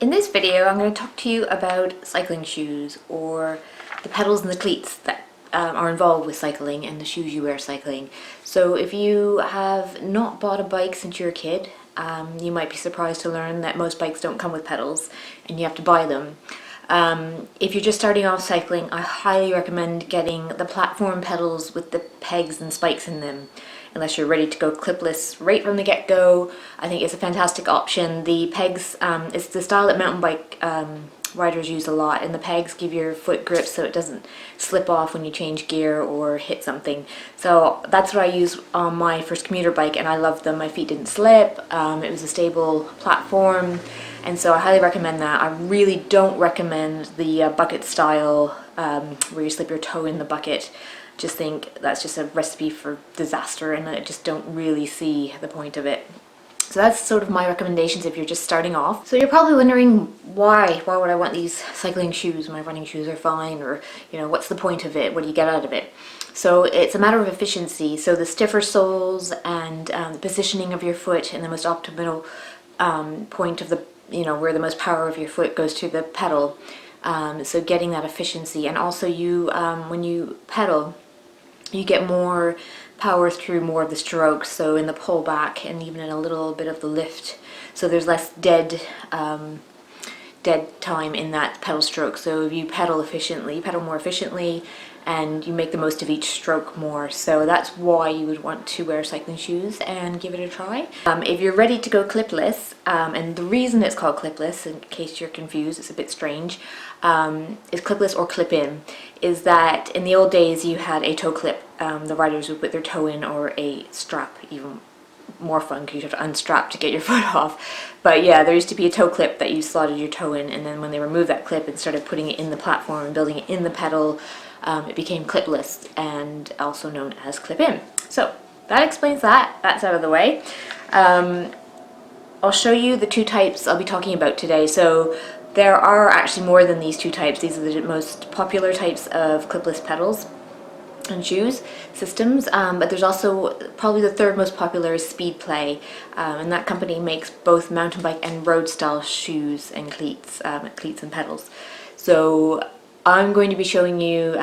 In this video I'm going to talk to you about cycling shoes, or the pedals and the cleats that are involved with cycling and the shoes you wear cycling. So if you have not bought a bike since you're a kid, you might be surprised to learn that most bikes don't come with pedals and you have to buy them. If you're just starting off cycling, I highly recommend getting the platform pedals with the pegs and spikes in them. Unless you're ready to go clipless right from the get-go, I think it's a fantastic option. The pegs, it's the style that mountain bike riders use a lot, and the pegs give your foot grip so it doesn't slip off when you change gear or hit something. So that's what I used on my first commuter bike, and I loved them. My feet didn't slip, it was a stable platform, and so I highly recommend that. I really don't recommend the bucket style where you slip your toe in the bucket. Just think that's just a recipe for disaster, and I just don't really see the point of it. So that's sort of my recommendations if you're just starting off. So you're probably wondering why would I want these cycling shoes? My running shoes are fine, or what's the point of it? What do you get out of it? So it's a matter of efficiency. So the stiffer soles and the positioning of your foot and the most optimal point of the where the most power of your foot goes to the pedal. So getting that efficiency, and also you when you pedal, you get more power through more of the strokes, so in the pullback and even in a little bit of the lift. So there's less dead time in that pedal stroke. So if you pedal more efficiently, and you make the most of each stroke more. So that's why you would want to wear cycling shoes and give it a try. If you're ready to go clipless, and the reason it's called clipless, in case you're confused, it's a bit strange, is clipless or clip-in, is that in the old days you had a toe clip. The riders would put their toe in, or a strap, even more fun because you have to unstrap to get your foot off. But yeah, there used to be a toe clip that you slotted your toe in, and then when they removed that clip and started putting it in the platform and building it in the pedal, it became clipless, and also known as clip-in. So that explains that. That's out of the way. I'll show you the two types I'll be talking about today. So there are actually more than these two types. These are the most popular types of clipless pedals and shoes systems, but there's also probably the third most popular is Speed Play, and that company makes both mountain bike and road style shoes and cleats and pedals. So I'm going to be showing you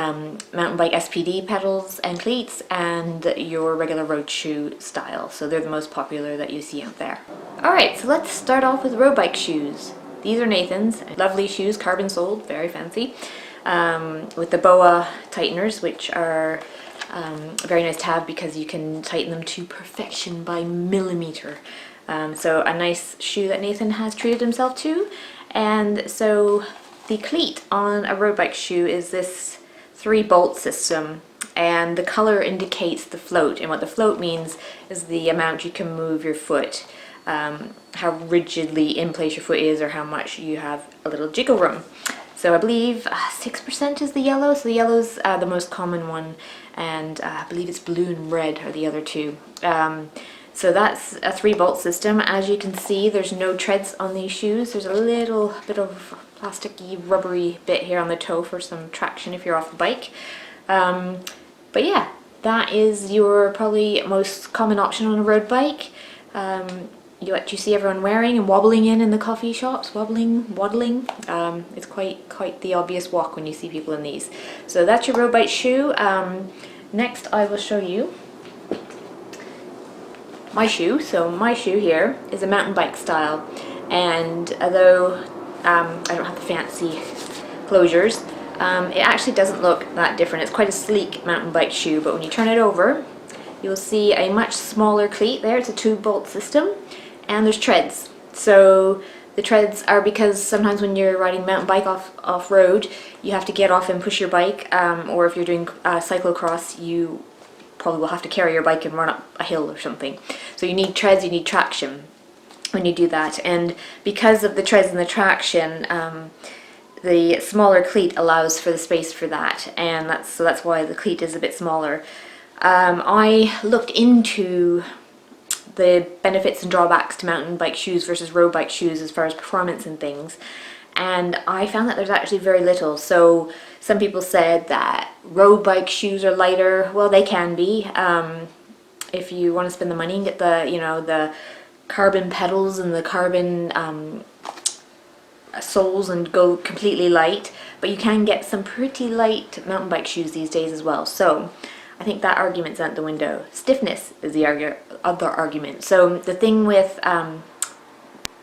mountain bike SPD pedals and cleats, and your regular road shoe style. So they're the most popular that you see out there. Alright, so let's start off with road bike shoes. These are Nathan's. Lovely shoes, carbon soled, very fancy, with the boa tighteners, which are very nice to have because you can tighten them to perfection by millimeter. So a nice shoe that Nathan has treated himself to. And so the cleat on a road bike shoe is this 3-bolt system, and the color indicates the float, and what the float means is the amount you can move your foot, how rigidly in place your foot is, or how much you have a little jiggle room. So I believe 6% is the yellow, so the yellow's the most common one, and I believe it's blue and red are the other two. So that's a 3-bolt system. As you can see, there's no treads on these shoes. There's a little bit of plasticky, rubbery bit here on the toe for some traction if you're off the bike. But yeah, that is your probably most common option on a road bike. What you see everyone wearing and wobbling in the coffee shops, waddling. It's quite the obvious walk when you see people in these. So that's your road bike shoe. Next I will show you my shoe. So my shoe here is a mountain bike style, and although I don't have the fancy closures, it actually doesn't look that different. It's quite a sleek mountain bike shoe, but when you turn it over, you'll see a much smaller cleat there. It's a 2-bolt system, and there's treads. So the treads are because sometimes when you're riding mountain bike off-road, you have to get off and push your bike, or if you're doing cyclocross, you probably will have to carry your bike and run up a hill or something. So you need treads, you need traction when you do that, and because of the treads and the traction, the smaller cleat allows for the space for that, and that's why the cleat is a bit smaller. I looked into the benefits and drawbacks to mountain bike shoes versus road bike shoes as far as performance and things, and I found that there's actually very little. So some people said that road bike shoes are lighter. Well, they can be. If you want to spend the money and get the the carbon pedals and the carbon soles and go completely light, but you can get some pretty light mountain bike shoes these days as well. So I think that argument's out the window. Stiffness is the other argument. So the thing with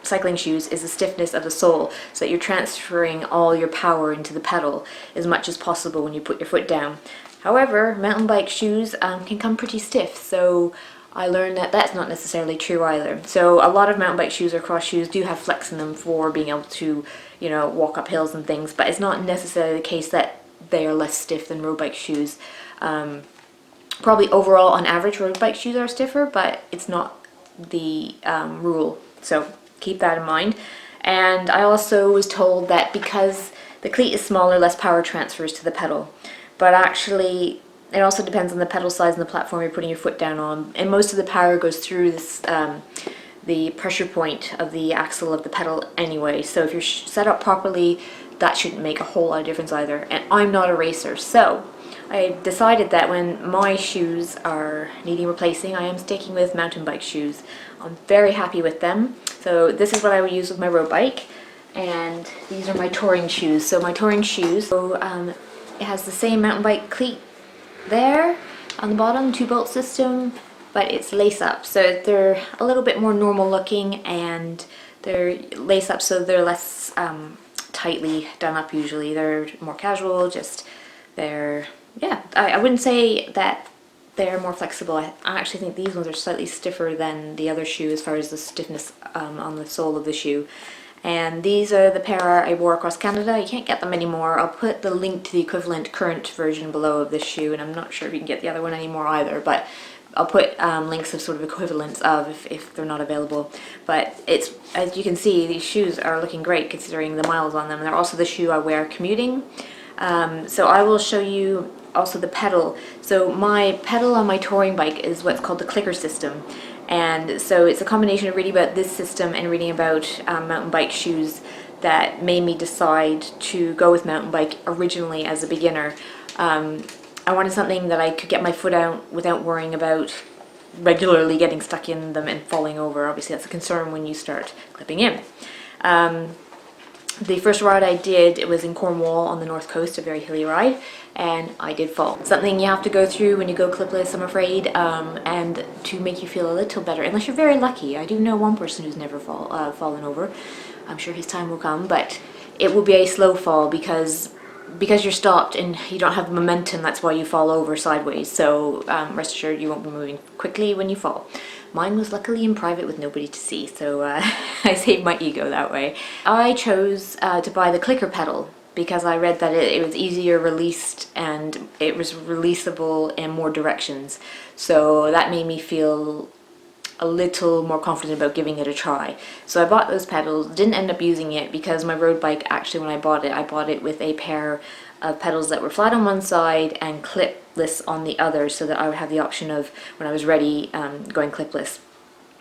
cycling shoes is the stiffness of the sole, so that you're transferring all your power into the pedal as much as possible when you put your foot down. However, mountain bike shoes can come pretty stiff, so I learned that that's not necessarily true either. So a lot of mountain bike shoes or cross shoes do have flex in them for being able to, you know, walk up hills and things, but it's not necessarily the case that they are less stiff than road bike shoes. Probably overall, on average, road bike shoes are stiffer, but it's not the rule. So keep that in mind. And I also was told that because the cleat is smaller, less power transfers to the pedal. But actually, it also depends on the pedal size and the platform you're putting your foot down on. And most of the power goes through this, the pressure point of the axle of the pedal anyway. So if you're set up properly, that shouldn't make a whole lot of difference either. And I'm not a racer, so I decided that when my shoes are needing replacing, I am sticking with mountain bike shoes. I'm very happy with them. So this is what I would use with my road bike, and these are my touring shoes. So my touring shoes, it has the same mountain bike cleat there on the bottom, 2-bolt system, but it's lace up. So they're a little bit more normal looking, and they're lace up, so they're less tightly done up usually. They're more casual, just they're, yeah, I wouldn't say that they're more flexible. I actually think these ones are slightly stiffer than the other shoe as far as the stiffness on the sole of the shoe. And these are the pair I wore across Canada. You can't get them anymore. I'll put the link to the equivalent current version below of this shoe, and I'm not sure if you can get the other one anymore either, but I'll put links of sort of equivalents of if they're not available. But it's, as you can see, these shoes are looking great considering the miles on them. And they're also the shoe I wear commuting. So I will show you also the pedal. So my pedal on my touring bike is what's called the clicker system. And so it's a combination of reading about this system and reading about mountain bike shoes that made me decide to go with mountain bike originally as a beginner. I wanted something that I could get my foot out without worrying about regularly getting stuck in them and falling over. Obviously that's a concern when you start clipping in. The first ride I did, it was in Cornwall on the north coast, a very hilly ride, and I did fall. Something you have to go through when you go clipless, I'm afraid, and to make you feel a little better, unless you're very lucky. I do know one person who's never fallen over. I'm sure his time will come, but it will be a slow fall because you're stopped and you don't have the momentum. That's why you fall over sideways, so rest assured you won't be moving quickly when you fall. Mine was luckily in private with nobody to see, so I saved my ego that way. I chose to buy the clicker pedal because I read that it was easier released and it was releasable in more directions. So that made me feel a little more confident about giving it a try. So I bought those pedals, didn't end up using it because my road bike, actually when I bought it with a pair of pedals that were flat on one side and clipless on the other, so that I would have the option of, when I was ready, going clipless.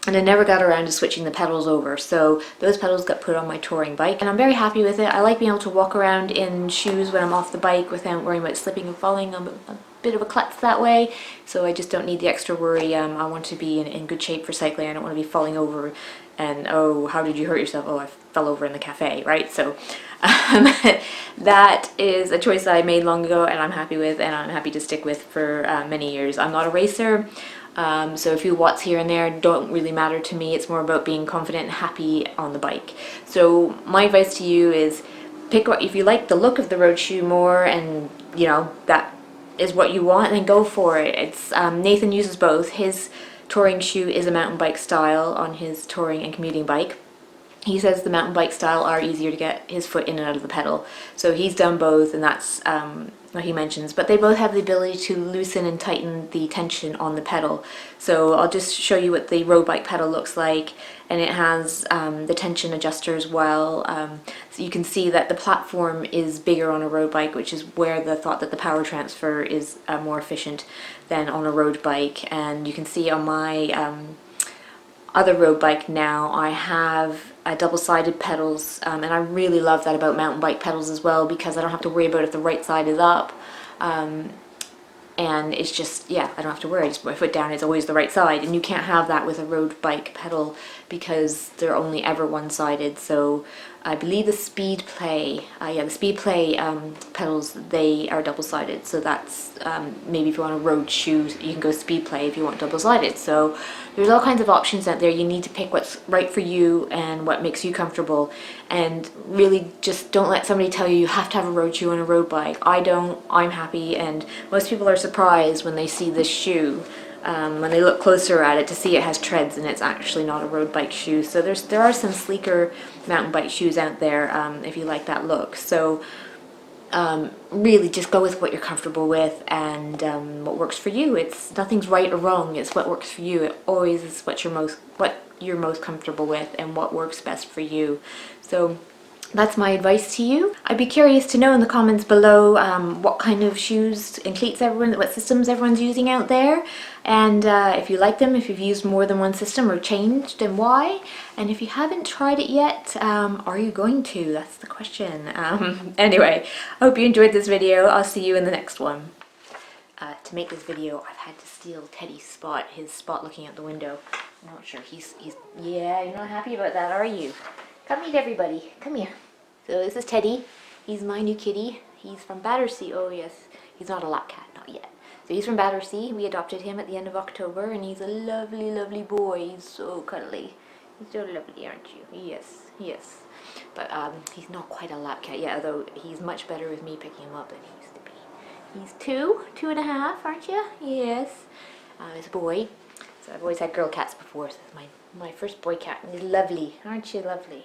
And I never got around to switching the pedals over, so those pedals got put on my touring bike, and I'm very happy with it. I like being able to walk around in shoes when I'm off the bike without worrying about slipping and falling. I'm a bit of a klutz that way, so I just don't need the extra worry. I want to be in good shape for cycling. I don't want to be falling over and, oh, how did you hurt yourself? Oh, I fell over in the cafe, right? So that is a choice that I made long ago, and I'm happy with, and I'm happy to stick with for many years. I'm not a racer, so a few watts here and there don't really matter to me. It's more about being confident and happy on the bike. So my advice to you is pick what, if you like the look of the road shoe more, and you know that is what you want, then go for it. It's Nathan uses both. His touring shoe is a mountain bike style on his touring and commuting bike. He says the mountain bike style are easier to get his foot in and out of the pedal. So he's done both, and that's what he mentions. But they both have the ability to loosen and tighten the tension on the pedal. So I'll just show you what the road bike pedal looks like, and it has the tension adjuster as well. So you can see that the platform is bigger on a road bike, which is where the thought that the power transfer is more efficient than on a road bike. And you can see on my other road bike now, I have double-sided pedals, and I really love that about mountain bike pedals as well, because I don't have to worry about if the right side is up, and it's just, yeah, I don't have to worry. I just put my foot down, it's always the right side, and you can't have that with a road bike pedal because they're only ever one-sided. So I believe the Speed Play, the Speed Play pedals, they are double-sided, so that's maybe if you want a road shoe, you can go Speed Play if you want double-sided. So there's all kinds of options out there. You need to pick what's right for you and what makes you comfortable, and really just don't let somebody tell you you have to have a road shoe and a road bike. I don't, I'm happy, and most people are surprised when they see this shoe. When they look closer at it, to see it has treads and it's actually not a road bike shoe. So there are some sleeker mountain bike shoes out there if you like that look. So really just go with what you're comfortable with and what works for you. It's nothing's right or wrong. It's what works for you. It always is what you're most comfortable with and what works best for you. So that's my advice to you. I'd be curious to know in the comments below what kind of shoes and cleats what systems everyone's using out there, and if you like them, if you've used more than one system or changed, and why. And if you haven't tried it yet, are you going to? That's the question. Anyway, I hope you enjoyed this video. I'll see you in the next one. To make this video, I've had to steal Teddy's spot, his spot looking out the window. I'm not sure, yeah, you're not happy about that, are you? Come meet everybody. Come here. So this is Teddy. He's my new kitty. He's from Battersea. Oh yes, he's not a lap cat, not yet. So he's from Battersea. We adopted him at the end of October, and he's a lovely, lovely boy. He's so cuddly. He's so lovely, aren't you? Yes, yes. But he's not quite a lap cat yet, although he's much better with me picking him up than he used to be. He's 2.5, aren't you? Yes. He's a boy. So I've always had girl cats before, so this is my first boy cat, and he's lovely. Aren't you lovely?